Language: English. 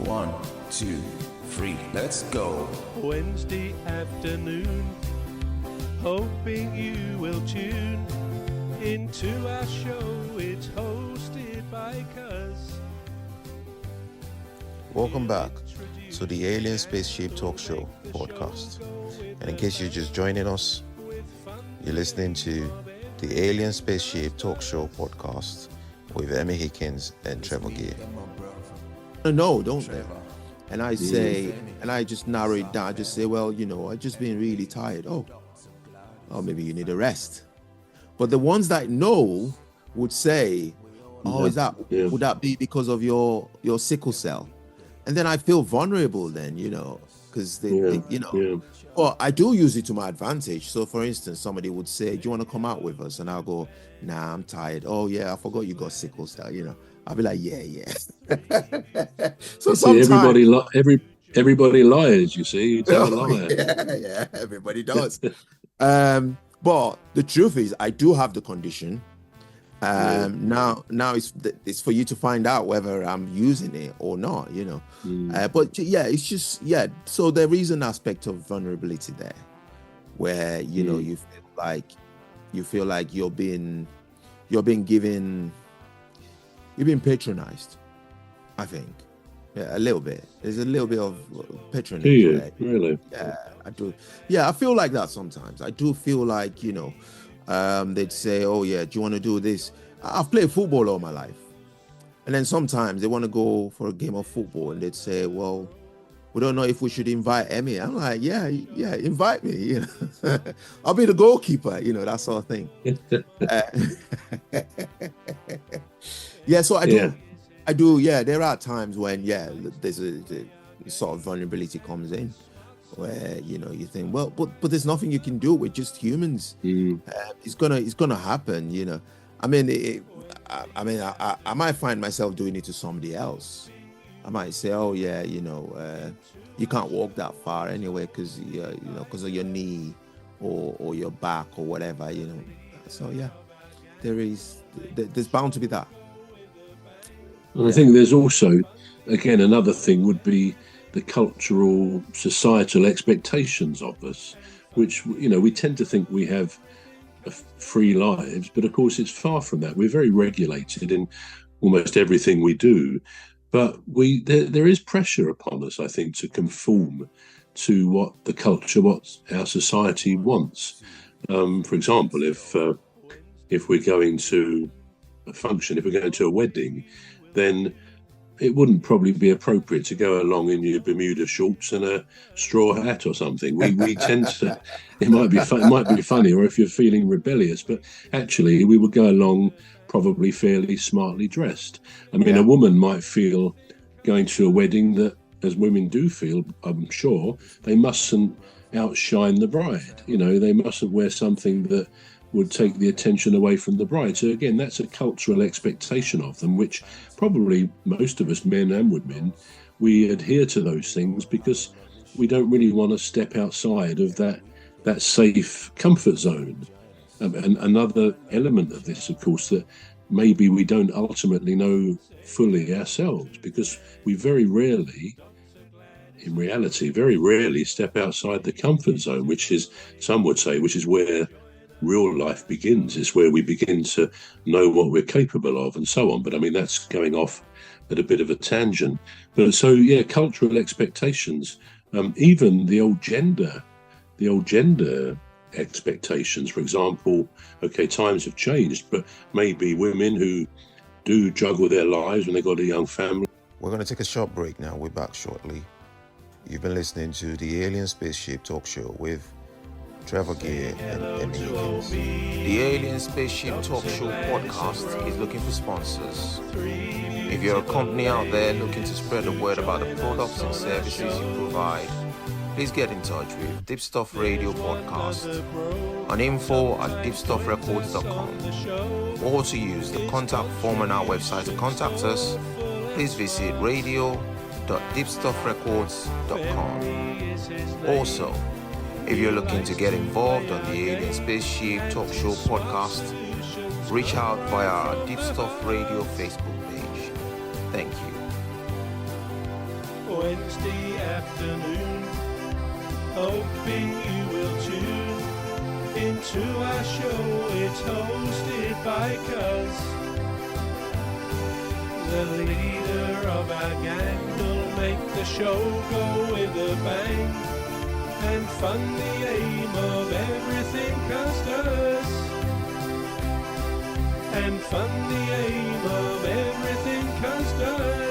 1, 2, 3, let's go. Wednesday afternoon, hoping you will tune into our show. It's hosted by Cuz. Welcome back to the Alien Spaceship Talk Show podcast. And in case you're just joining us, you're listening to the Alien Spaceship Talk Show podcast with Emmy, Hikins, and Trevor. No, don't they? And I say, and I just narrow it down. I just say, well, I've just been really tired. Oh, maybe you need a rest. But the ones that know would say, would that be because of your sickle cell? And then I feel vulnerable then, because Well, I do use it to my advantage. So for instance, somebody would say, do you want to come out with us? And I'll go, nah, I'm tired. Oh yeah, I forgot you got sickle cell, I'll be like, yeah. So sometimes everybody lies, you see. You tell a lie. Yeah, everybody does. But the truth is, I do have the condition. Now it's for you to find out whether I'm using it or not, But yeah, it's just So there is an aspect of vulnerability there, where you feel like you're being patronized. I think, a little bit. There's a little bit of patronage. Do you really? Yeah, I do. Yeah, I feel like that sometimes. I do feel like they'd say, oh yeah, do you want to do this? I've played football all my life, and then sometimes they want to go for a game of football and they'd say, well, we don't know if we should invite Emmy. I'm like, yeah, invite me. I'll be the goalkeeper, that sort of thing. So I do. Yeah, there are times when there's a sort of vulnerability comes in, where you think, well, but there's nothing you can do. We're just humans. It's gonna happen. I might find myself doing it to somebody else. I might say, oh yeah, you can't walk that far anyway because because of your knee or your back or whatever. So yeah, there's bound to be that. And I think there's also, again, another thing would be the cultural, societal expectations of us, which, we tend to think we have free lives, but of course it's far from that. We're very regulated in almost everything we do, but there is pressure upon us, I think, to conform to what the culture, what our society wants. For example, if we're going to a function, if we're going to a wedding, then it wouldn't probably be appropriate to go along in your Bermuda shorts and a straw hat or something. We tend to. It might be funny, or if you're feeling rebellious, but actually we would go along probably fairly smartly dressed. I mean, a woman might feel going to a wedding that, as women do feel, I'm sure, they mustn't outshine the bride. They mustn't wear something that would take the attention away from the bride. So again, that's a cultural expectation of them, which probably most of us, men and women, we adhere to those things because we don't really want to step outside of that safe comfort zone. And another element of this, of course, that maybe we don't ultimately know fully ourselves, because we very rarely step outside the comfort zone, which is, some would say, which is where real life begins. It's where we begin to know what we're capable of and so on. But I mean, that's going off at a bit of a tangent. But so, yeah, cultural expectations, even the old gender expectations, for example, okay, times have changed, but maybe women who do juggle their lives when they've got a young family. We're going to take a short break now. We're back shortly. You've been listening to the Alien Spaceship Talk Show with Trevor and Emmy Hikins. The Alien Spaceship Talk Show podcast is looking for sponsors. If you're a company out there looking to spread the word about the products and services you provide, please get in touch with Deepstuff Radio Podcast on info@deepstuffrecords.com, or to use the contact form on our website to contact us, please visit radio.deepstuffrecords.com. Also, if you're looking to get involved on the Alien Spaceship Talk Show podcast, reach out via our Deepstuff Radio Facebook page. Thank you. Wednesday afternoon. Hoping you will tune into our show. It's hosted by Cuz. The leader of our gang will make the show go with a bang and fund the aim of everything Cuz does. And fund the aim of everything Cuz does.